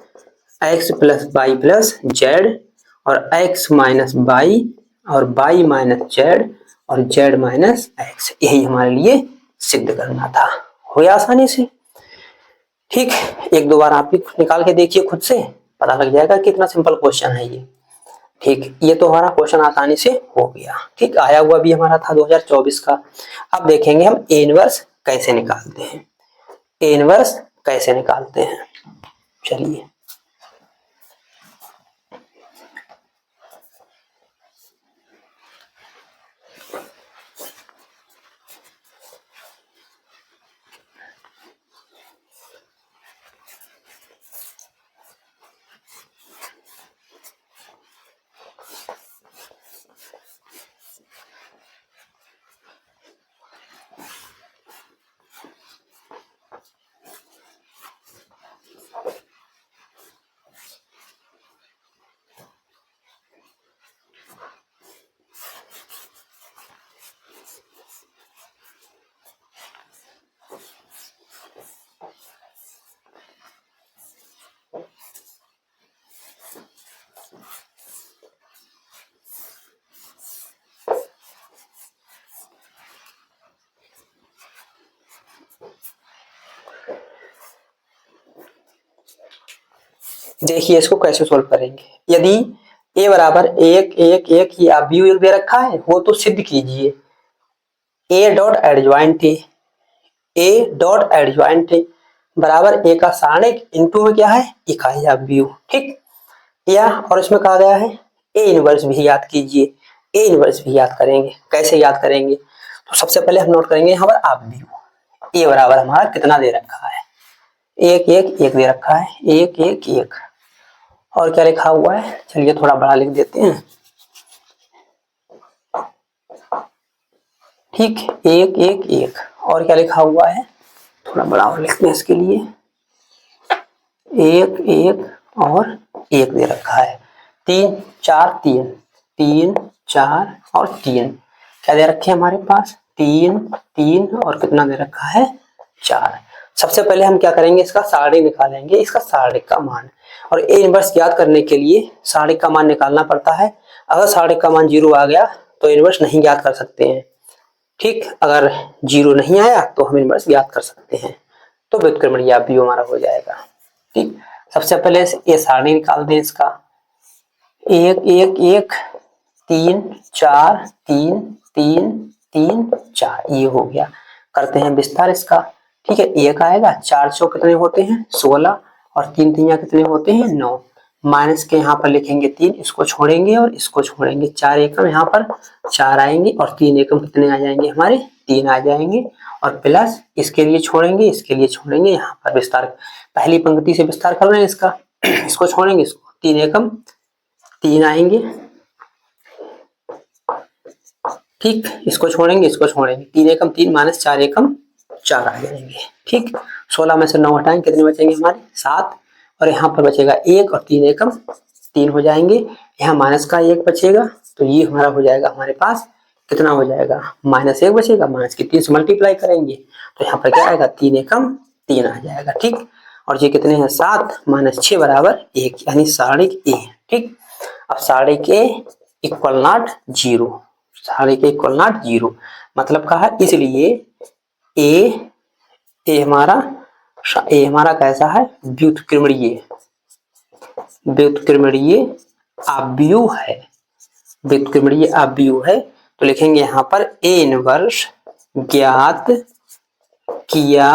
[SPEAKER 1] x plus y plus z और x माइनस वाई और y माइनस जेड और z माइनस x, यही हमारे लिए सिद्ध करना था। हो गया आसानी से, ठीक, एक दो बार आप भी निकाल के देखिए, खुद से पता लग जाएगा कितना सिंपल क्वेश्चन है ये, ठीक, ये तो हमारा क्वेश्चन आसानी से हो गया, ठीक, आया हुआ भी हमारा था 2024 का। अब देखेंगे हम ए इनवर्स कैसे निकालते हैं, ए इनवर्स कैसे निकालते हैं, चलिए देखिए इसको कैसे सोल्व करेंगे। यदि a बराबर 1 1 1 ये आप भी दे रखा है वो तो सिद्ध कीजिए, a डॉट एडजॉइंट ए बराबर a का सारणिक इंटू में क्या है इकाई आप व्यू, ठीक, या और इसमें कहा गया है ए इनवर्स भी याद कीजिए, ए इनवर्स भी याद करेंगे। कैसे याद करेंगे, तो सबसे पहले हम नोट करेंगे यहाँ पर आप व्यू, ए बराबर हमारा कितना दे रखा है 1 1 1 दे रखा है, 1 1 1, और क्या लिखा हुआ है, चलिए थोड़ा बड़ा लिख देते हैं, ठीक, 1 1 1, और क्या लिखा हुआ है थोड़ा बड़ा और लिखते हैं इसके लिए, 1 1 और 1 दे रखा है, 3 4 3 3 4 और 3, क्या दे रखे हैं हमारे पास 3 3 और कितना दे रखा है 4, सबसे पहले हम क्या करेंगे, इसका सारणिक निकालेंगे, इसका सारणिक का मान। और ए इनवर्स ज्ञात करने के लिए सारणिक का मान निकालना पड़ता है। अगर सारणिक का मान 0 आ गया तो इनवर्स नहीं ज्ञात कर सकते हैं। ठीक, अगर 0 नहीं आया तो हम इनवर्स ज्ञात कर सकते हैं। तो व्युत्क्रमणीय अवयव हमारा हो जाएगा। ठीक, सबसे पहले ये सारणी निकाल दें इसका, 1 1 1 3 4 3 3 3 4, ये हो गया। करते हैं विस्तार इसका। ठीक है, 1 आएगा, 4 चौक कितने होते हैं 16, और 3 तिया कितने होते हैं 9। माइनस के यहाँ पर लिखेंगे 3, इसको छोड़ेंगे और इसको छोड़ेंगे, 4 एकम यहाँ पर 4 आएंगे, और 3 एकम कितने आ जाएंगे हमारे 3 आ जाएंगे, और प्लस इसके लिए छोड़ेंगे, इसके लिए छोड़ेंगे, यहाँ पर विस्तार पहली पंक्ति से विस्तार कर रहे हैं इसका। इसको छोड़ेंगे, इसको 3 एकम 3 आएंगे। ठीक, इसको छोड़ेंगे, इसको छोड़ेंगे, 3 एकम 3 माइनस 4 एकम 4 आ जाएंगे। ठीक, 16 में से 9 हटाएंगे, कितने बचेंगे हमारे 7, और यहाँ पर बचेगा 1, और 3 एकम 3 हो जाएंगे। यहाँ माइनस का 1 बचेगा, तो ये हमारा हो जाएगा हमारे पास कितना हो जाएगा -1 बचेगा। माइनस के 3 से मल्टीप्लाई करेंगे तो यहाँ पर क्या आएगा 3 एकम 3 आ जाएगा। ठीक, और ये कितने हैं 7 माइनस 6 बराबर 1, यानी सारणिक ए। ठीक, अब सारणिक ए इक्वल नॉट 0, सारणिक ए इक्वल नॉट 0 मतलब कहा, इसलिए ए हमारा कैसा है व्युत्क्रमणीय, व्युत्क्रमणीय अवयव है, व्युत्क्रमणीय अवयव है। तो लिखेंगे यहाँ पर ए इनवर्स ज्ञात किया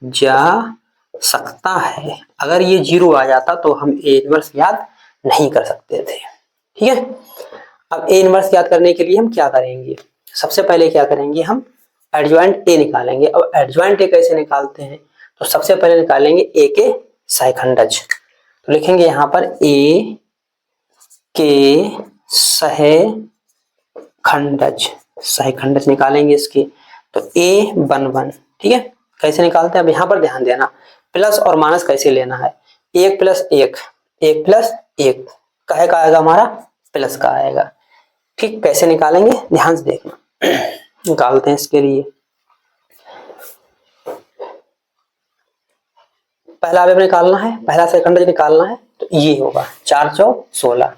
[SPEAKER 1] जा सकता है। अगर ये 0 आ जाता तो हम ए इनवर्स ज्ञात नहीं कर सकते थे। ठीक है, अब ए इनवर्स ज्ञात करने के लिए हम क्या करेंगे, सबसे पहले क्या करेंगे, हम एडजॉइंट ए निकालेंगे। अब एडजॉइंट ए कैसे निकालते हैं, तो सबसे पहले निकालेंगे ए के सहखंडज। तो लिखेंगे यहाँ पर ए के सहखंडज, सहखंडज निकालेंगे इसके। तो A11, ठीक है, कैसे निकालते हैं अब यहाँ पर ध्यान देना, प्लस और माइनस कैसे लेना है, 1 + 1 1 + 1 कहे का आएगा हमारा प्लस का आएगा। ठीक, कैसे निकालेंगे ध्यान से देखना। निकालते हैं इसके लिए, पहला अवयव निकालना है, पहला सहखंडज निकालना है, तो ये होगा 4 चौक 16,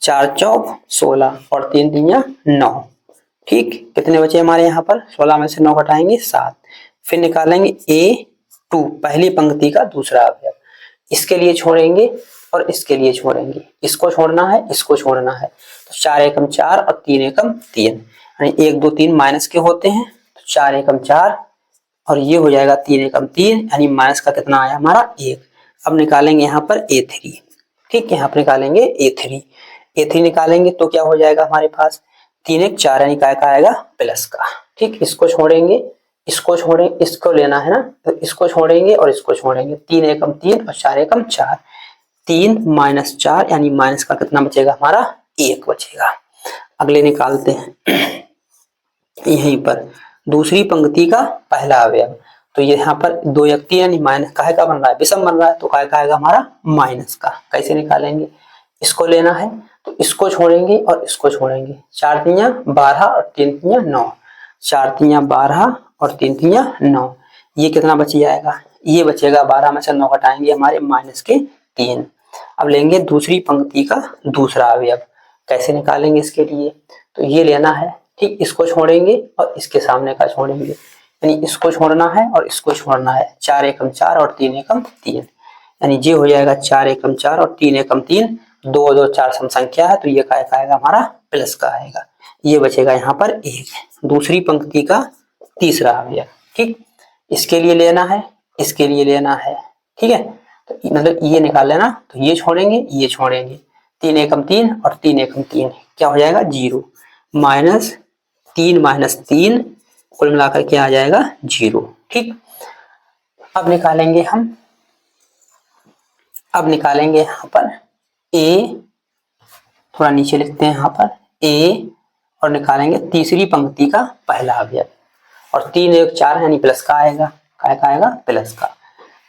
[SPEAKER 1] 4 चौक 16 और 3 तिया 9। ठीक, कितने बचे हमारे यहाँ पर 16 में से 9 घटाएंगे 7। फिर निकालेंगे A2 पहली पंक्ति का दूसरा अवयव, इसके लिए छोड़ेंगे और इसके लिए छोड़ेंगे, इसको छोड़ना है, इसको छोड़ना है, तो 4 एकम 4 और 3 एकम 3, यानी 1 2 3 माइनस के होते हैं, तो 4 एकम 4 और ये हो जाएगा 3 एकम 3, यानी माइनस का कितना आया हमारा 1। अब निकालेंगे यहाँ पर A3। ठीक, यहाँ पर निकालेंगे A3 निकालेंगे तो क्या हो जाएगा हमारे पास 3 1 4, यानी का आएगा प्लस का। ठीक, इसको छोड़ेंगे, इसको छोड़ेंगे, इसको लेना है ना, तो इसको छोड़ेंगे और इसको छोड़ेंगे, 3 एकम 3 और 4 एकम 4, 3 माइनस 4, यानी माइनस का कितना बचेगा हमारा 1 बचेगा। अगले निकालते हैं यहीं पर दूसरी पंक्ति का पहला अवयव, तो ये यहाँ पर 2 1 3 यानी माइनस का बन रहा है, विषम बन रहा है, तो का आएगा हमारा माइनस का। कैसे निकालेंगे, इसको लेना है तो इसको छोड़ेंगे और इसको छोड़ेंगे, 4 तिया 12 और 3 तिया 9, 4 तिया 12 और 3 तिया 9, ये कितना बच जाएगा, ये बचेगा 12 में से 9 घटाएंगे हमारे माइनस के 3। अब लेंगे दूसरी पंक्ति का दूसरा अवयव, कैसे निकालेंगे इसके लिए, तो ये लेना है। ठीक, इसको छोड़ेंगे और इसके सामने का छोड़ेंगे, यानी इसको छोड़ना है और इसको छोड़ना है, 4 एकम 4 और 3 एकम 3, यानी ये हो जाएगा 4 एकम 4 और 3 एकम 3, 2 2 4 सम संख्या है, तो ये का आएगा हमारा प्लस का आएगा, ये बचेगा यहाँ पर 1। दूसरी पंक्ति का तीसरा अवयव, ठीक, इसके लिए लेना है, इसके लिए लेना है, ठीक है, तो मतलब ये निकाल लेना, तो ये छोड़ेंगे, ये छोड़ेंगे, 3 एकम 3 और 3 एकम 3 क्या हो जाएगा 0, -3 - 3 कुल मिलाकर क्या आ जाएगा 0। ठीक, अब निकालेंगे यहाँ पर A, थोड़ा नीचे लिखते हैं यहाँ पर A, और निकालेंगे तीसरी पंक्ति का पहला अवयव, और 3 1 4 यानी प्लस का आएगा, का आएगा प्लस का।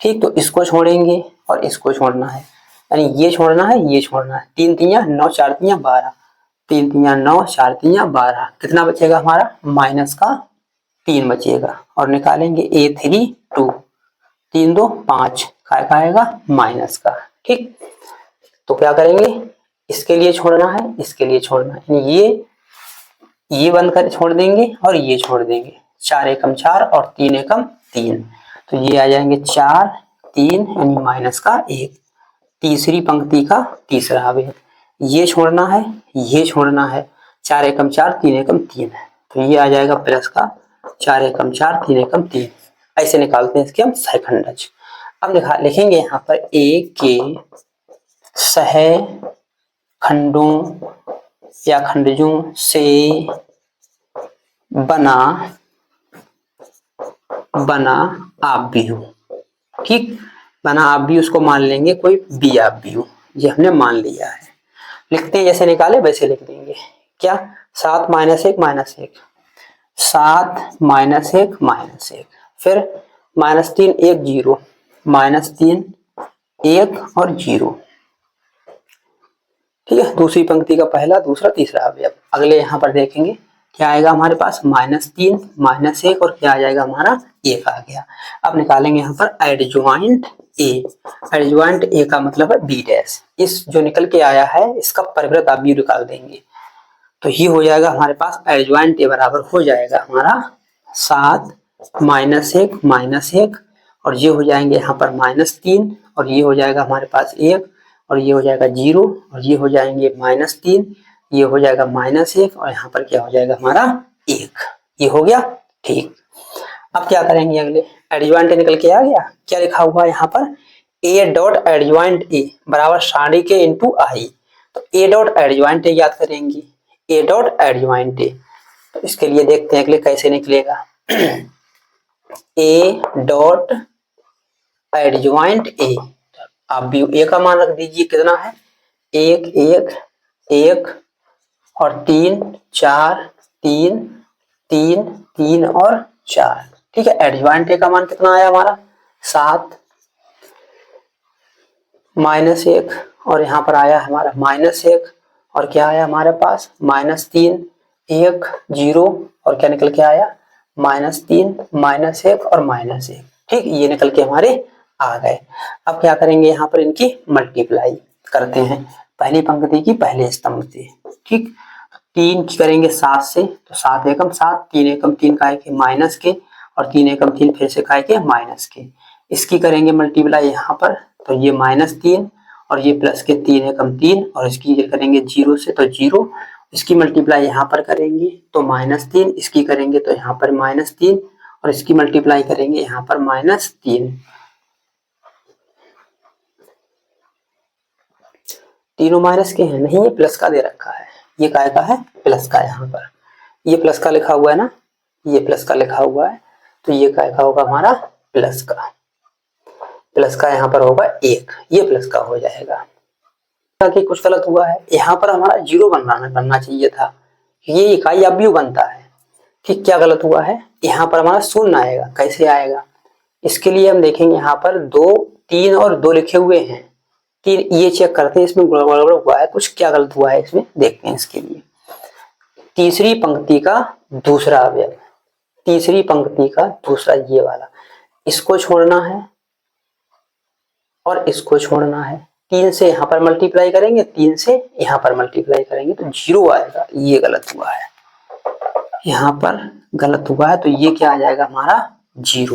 [SPEAKER 1] ठीक, तो इसको छोड़ेंगे और इसको छोड़ना है, यानी ये छोड़ना है, ये छोड़ना है, 3 तिया 9 4 तिया 12, 3 तिया 9 4 तिया 12, कितना बचेगा हमारा माइनस का 3 बचेगा, और निकालेंगे A3 2, 3 2 5 काय का आएगा माइनस का। ठीक, तो क्या करेंगे, इसके लिए छोड़ना है, इसके लिए छोड़ना है, यानी ये बंद कर छोड़ देंगे और ये छोड़ देंगे। 4 एकम 4 और 3 एकम 3, तो ये आ जाएंगे 4 3 यानी माइनस का 1। तीसरी पंक्ति का तीसरा अवयव, ये छोड़ना है, ये छोड़ना है। 4 एकम 4 3 एकम 3 है, तो ये आ जाएगा प्लस का 4 एकम 4 3 एकम 3। ऐसे निकालते हैं इसके हम सहखंडज। अब लिखेंगे यहाँ पर ए के सह खंडों या खंडजों से बना आव्यूह। ठीक, बना आव्यूह उसको मान लेंगे कोई बी आव्यूह, ये हमने मान लिया है। लिखते हैं जैसे निकाले वैसे लिख देंगे। क्या 7 माइनस 1 माइनस 1, 7 माइनस 1 माइनस 1, फिर माइनस 3 1 0, माइनस 3 1 और 0। ठीक है, दूसरी पंक्ति का पहला दूसरा तीसरा अवयव। अगले यहाँ पर देखेंगे क्या आएगा हमारे पास माइनस 3 माइनस 1 और क्या आ जाएगा हमारा 1 आ गया। अब निकालेंगे यहाँ पर एडजॉइंट ए। एडजॉइंट ए का मतलब है बी डैश। इस जो निकल के आया है इसका परिवृत अवयव निकाल देंगे, तो ये हो जाएगा हमारे पास एडजॉइंट ए बराबर हो जाएगा हमारा 7 माइनस 1 माइनस 1 और ये हो जाएंगे यहाँ पर माइनस 3 और ये हो जाएगा हमारे पास 1 और ये हो जाएगा 0 और ये हो जाएंगे माइनस 3, ये हो जाएगा माइनस 1 और यहाँ पर क्या हो जाएगा हमारा 1। ये हो गया। ठीक, अब क्या करेंगे अगले, एडजॉइंट निकल के आ गया। क्या लिखा हुआ है यहाँ पर ए डॉट एडजॉइंट ए बराबर सारणी के इंटू आई। तो ए डॉट एडजॉइंट ए याद करेंगे, ए डॉट एडजॉइंट ए। तो इसके लिए देखते हैं अगले कैसे निकलेगा। ए डॉट एडजॉइंट ए, आप भी ए का मान रख दीजिए, कितना है 1 1 1 और 3 4 3 3 3 और 4। ठीक है, एडजॉइंट ए का मान कितना आया हमारा 7 माइनस 1 और यहाँ पर आया हमारा माइनस 1 और क्या आया हमारे पास माइनस 3 1 0 और क्या निकल के आया माइनस 3 माइनस 1 और माइनस 1। ठीक, ये निकल के हमारे आ गए। अब क्या करेंगे यहाँ पर इनकी मल्टीप्लाई करते हैं पहली पंक्ति की पहले स्तंभ से। ठीक, 3 की करेंगे 7 से, तो 7 एकम 7 3 एकम 3 काय के माइनस के और 3 एकम 3 फिर से काय के माइनस के। इसकी करेंगे मल्टीप्लाई यहाँ पर, तो ये माइनस 3 और ये प्लस के 3 एकम 3 और इसकी करेंगे 0 से तो 0। इसकी मल्टीप्लाई यहाँ पर करेंगे तो माइनस 3, इसकी करेंगे तो यहाँ पर माइनस 3 और इसकी मल्टीप्लाई करेंगे यहाँ पर माइनस 3। तीनों माइनस के हैं, नहीं ये प्लस का दे रखा है, ये काय का है प्लस का। यहाँ पर ये प्लस का लिखा हुआ है ना, ये प्लस का लिखा हुआ है, तो ये काय का होगा हमारा प्लस का। प्लस का यहाँ पर होगा 1, ये प्लस का हो जाएगा। कि कुछ गलत हुआ है, यहाँ पर हमारा 0 बनना चाहिए था, ये इकाई अवयव बनता है। ठीक, क्या गलत हुआ है, यहाँ पर हमारा शून्य आएगा। कैसे आएगा, इसके लिए हम देखेंगे यहाँ पर 2 3 और 2 लिखे हुए हैं, 3 ये चेक करते हैं इसमें गड़बड़ हुआ है कुछ, क्या गलत हुआ है इसमें देखते हैं। इसके लिए तीसरी पंक्ति का दूसरा अवयव, तीसरी पंक्ति का दूसरा ये वाला, इसको छोड़ना है और इसको छोड़ना है। 3 से यहाँ पर मल्टीप्लाई करेंगे, 3 से यहाँ पर मल्टीप्लाई करेंगे तो 0 आएगा, ये गलत हुआ है, यहाँ पर गलत हुआ है, तो ये क्या आ जाएगा हमारा 0,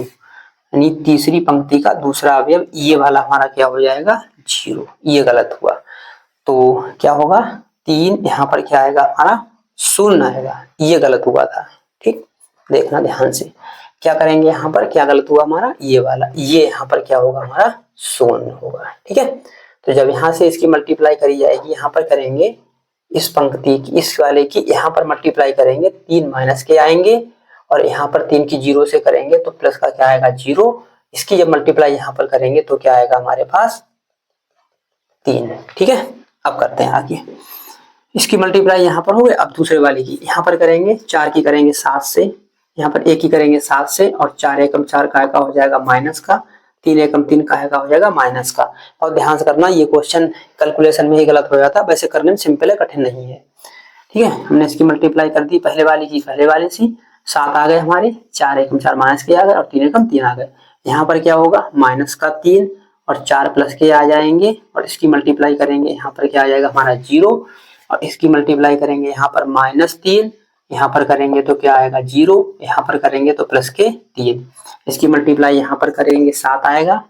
[SPEAKER 1] यानी तीसरी पंक्ति का दूसरा अवयव ये वाला हमारा क्या हो जाएगा 0, ये गलत हुआ। तो क्या होगा 3 यहाँ पर क्या आएगा हमारा 0 आएगा, ये गलत हुआ था। ठीक, देखना ध्यान से, क्या करेंगे यहाँ पर क्या गलत हुआ हमारा ये वाला, ये यहाँ पर क्या होगा हमारा 0 होगा। ठीक है, तो जब यहाँ से इसकी मल्टीप्लाई करी जाएगी, यहाँ पर करेंगे इस पंक्ति की इस वाले की यहाँ पर मल्टीप्लाई करेंगे, 3 माइनस के आएंगे और यहाँ पर 3 की 0 से करेंगे तो प्लस का क्या आएगा 0। इसकी जब मल्टीप्लाई यहाँ पर करेंगे तो क्या आएगा हमारे पास 3। ठीक है, अब करते हैं आगे, इसकी मल्टीप्लाई यहाँ पर हो गई। अब दूसरे वाले की यहाँ पर करेंगे, 4 की करेंगे 7 से, यहाँ पर 1 की करेंगे 7 से और 4 एकम 4 का हो जाएगा माइनस का, 3 एकम 3 का हो जाएगा माइनस का। और ध्यान से करना, ये क्वेश्चन कैलकुलेशन में ही गलत हो जाता है, वैसे करने में सिंपल है, कठिन नहीं है। ठीक है, हमने इसकी मल्टीप्लाई कर दी पहले वाली की पहले वाले से, 7 आ गए हमारे, 4 एकम 4 माइनस के आ गए और 3 एकम 3 आ गए। यहाँ पर क्या होगा, माइनस का 3 और 4 प्लस के आ जाएंगे और इसकी मल्टीप्लाई करेंगे, यहाँ पर क्या आ जाएगा हमारा 0 और इसकी मल्टीप्लाई करेंगे यहाँ पर -3, यहाँ पर करेंगे तो क्या आएगा 0, यहाँ पर करेंगे तो प्लस के 3, इसकी मल्टीप्लाई यहाँ पर करेंगे 7 आएगा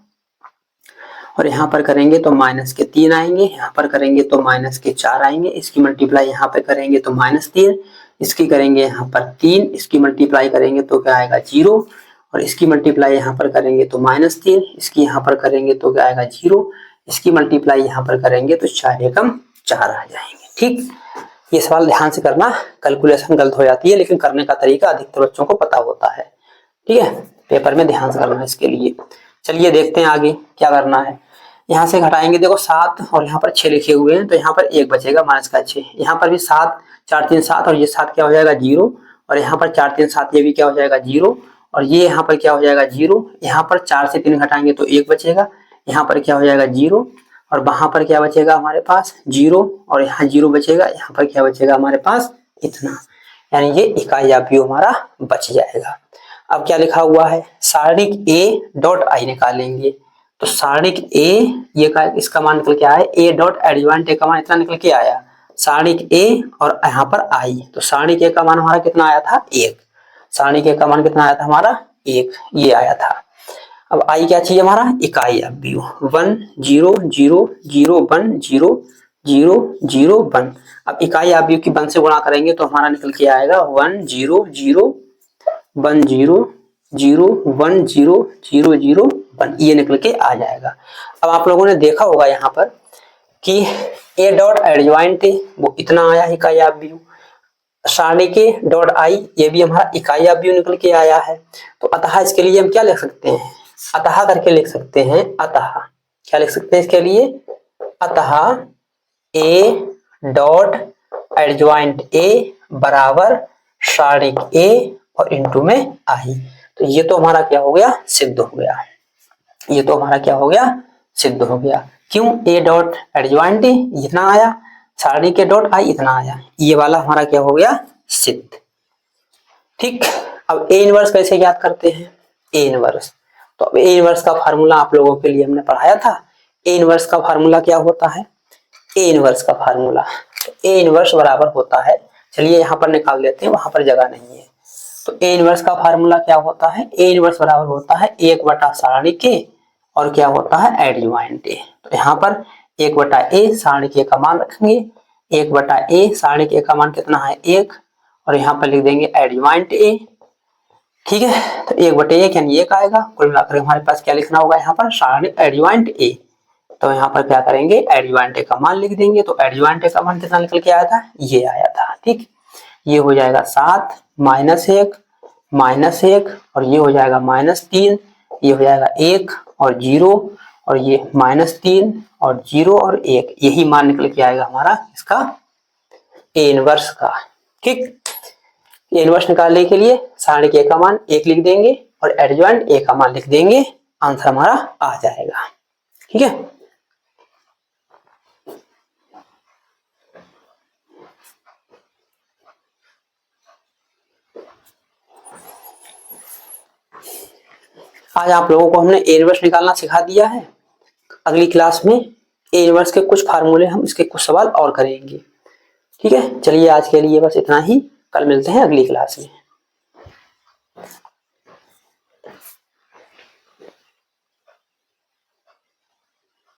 [SPEAKER 1] और यहाँ पर करेंगे तो माइनस के 3 आएंगे, यहाँ पर करेंगे तो माइनस के 4 आएंगे, इसकी मल्टीप्लाई यहाँ पे करेंगे तो -3, इसकी करेंगे यहाँ पर 3, इसकी मल्टीप्लाई करेंगे तो क्या आएगा 0 और इसकी मल्टीप्लाई यहाँ पर करेंगे तो -3, इसकी यहाँ पर करेंगे तो क्या आएगा 0, इसकी मल्टीप्लाई यहाँ पर करेंगे तो 4 एकम 4 आ जाएंगे। ठीक, ये सवाल ध्यान से करना, कैलकुलेशन गलत हो जाती है लेकिन करने का तरीका अधिकतर बच्चों को पता होता है। ठीक है, पेपर में ध्यान से करना इसके लिए। चलिए देखते हैं आगे क्या करना है। यहाँ से घटाएंगे, देखो 7 और यहाँ पर 6 लिखे हुए हैं तो यहाँ पर 1 बचेगा माइनस का 6, यहाँ पर भी 7, 4 3 7 और ये 7 क्या हो जाएगा 0 और यहाँ पर 4 3 7 ये भी क्या हो जाएगा 0 और ये यहाँ पर क्या हो जाएगा 0, यहाँ पर 4 से 3 घटाएंगे तो 1 बचेगा, यहाँ पर क्या हो जाएगा 0 और वहां पर क्या बचेगा हमारे पास 0 और यहाँ 0 बचेगा, यहाँ पर क्या बचेगा हमारे पास इतना, यानी ये इकाई अवयव हमारा बच जाएगा। अब क्या लिखा हुआ है, सारणिक a डॉट i निकालेंगे, तो सारणिक a ये का इसका मान निकल के आया a डॉट एडजॉइंट a का मान इतना निकल के आया, सारणिक a और यहाँ पर i, तो सारणिक a का मान हमारा कितना आया था 1, सारणिक a का मान कितना आया था हमारा 1, ये आया था। अब i क्या चाहिए हमारा, इकाई अवयव 1 0 0 0 1 0 0 0 1। अब इकाई अवयव की 1 से गुणा करेंगे तो हमारा निकल के आएगा 1 0 0 1 0 0 1 0 0 0 1, ये निकल के आ जाएगा। अब आप लोगों ने देखा होगा यहाँ पर कि a डॉट एडजॉइंट वो इतना आया इकाई अवयव, सारणिक डॉट i ये भी हमारा इकाई अवयव निकल के आया है। तो अतः इसके लिए हम क्या लिख सकते हैं, अतः करके लिख सकते हैं, अतः क्या लिख सकते हैं इसके लिए, अतः a डॉट एडजॉइंट a बराबर सारणिक a और इनटू में i। तो ये तो हमारा क्या हो गया, सिद्ध हो गया, ये तो हमारा क्या हो गया, सिद्ध हो गया। क्यों, a डॉट एडजॉइंट इतना आया, सारणिक के डॉट i इतना आया, ये वाला हमारा क्या हो गया, सिद्ध। ठीक, अब a इनवर्स कैसे ज्ञात करते हैं, a इनवर्स, तो अब a इनवर्स का फार्मूला आप लोगों के लिए हमने पढ़ाया था। a इनवर्स का फार्मूला क्या होता है, a इनवर्स का फार्मूला, तो a इनवर्स बराबर होता है, चलिए यहाँ पर निकाल लेते हैं, वहां पर जगह नहीं है। तो a इनवर्स का फार्मूला क्या होता है, a इनवर्स बराबर होता है 1 बटा सारणिक के और क्या होता है एडजॉइंट a। तो यहाँ पर 1 बटा a सारणिक a का मान रखेंगे, 1 बटा a सारणिक a का मान कितना है 1 और यहाँ पर लिख देंगे एडजॉइंट a। ठीक है, तो 1 बटे 1 यानी 1 आएगा, कुल मिलाकर हमारे पास क्या लिखना होगा यहाँ पर, सारणिक एडजॉइंट a। तो यहाँ पर क्या करेंगे, एडजॉइंट a का मान लिख देंगे, तो एडजॉइंट a का मान कितना निकल के आया था, ये आया था। ठीक, ये हो जाएगा 7 -1 और ये हो जाएगा -3, ये हो जाएगा 1 और 0 और ये -3 और 0 और 1, यही मान निकल के आएगा हमारा इसका a इनवर्स का। ठीक, a इनवर्स निकालने के लिए सारणिक a का मान 1 लिख देंगे और एडजॉइंट a का मान लिख देंगे, आंसर हमारा आ जाएगा। ठीक है, आज आप लोगों को हमने a इनवर्स निकालना सिखा दिया है। अगली क्लास में a इनवर्स के कुछ फार्मूले, हम इसके कुछ सवाल और करेंगे। ठीक है, चलिए आज के लिए बस इतना ही, कल मिलते हैं अगली क्लास में।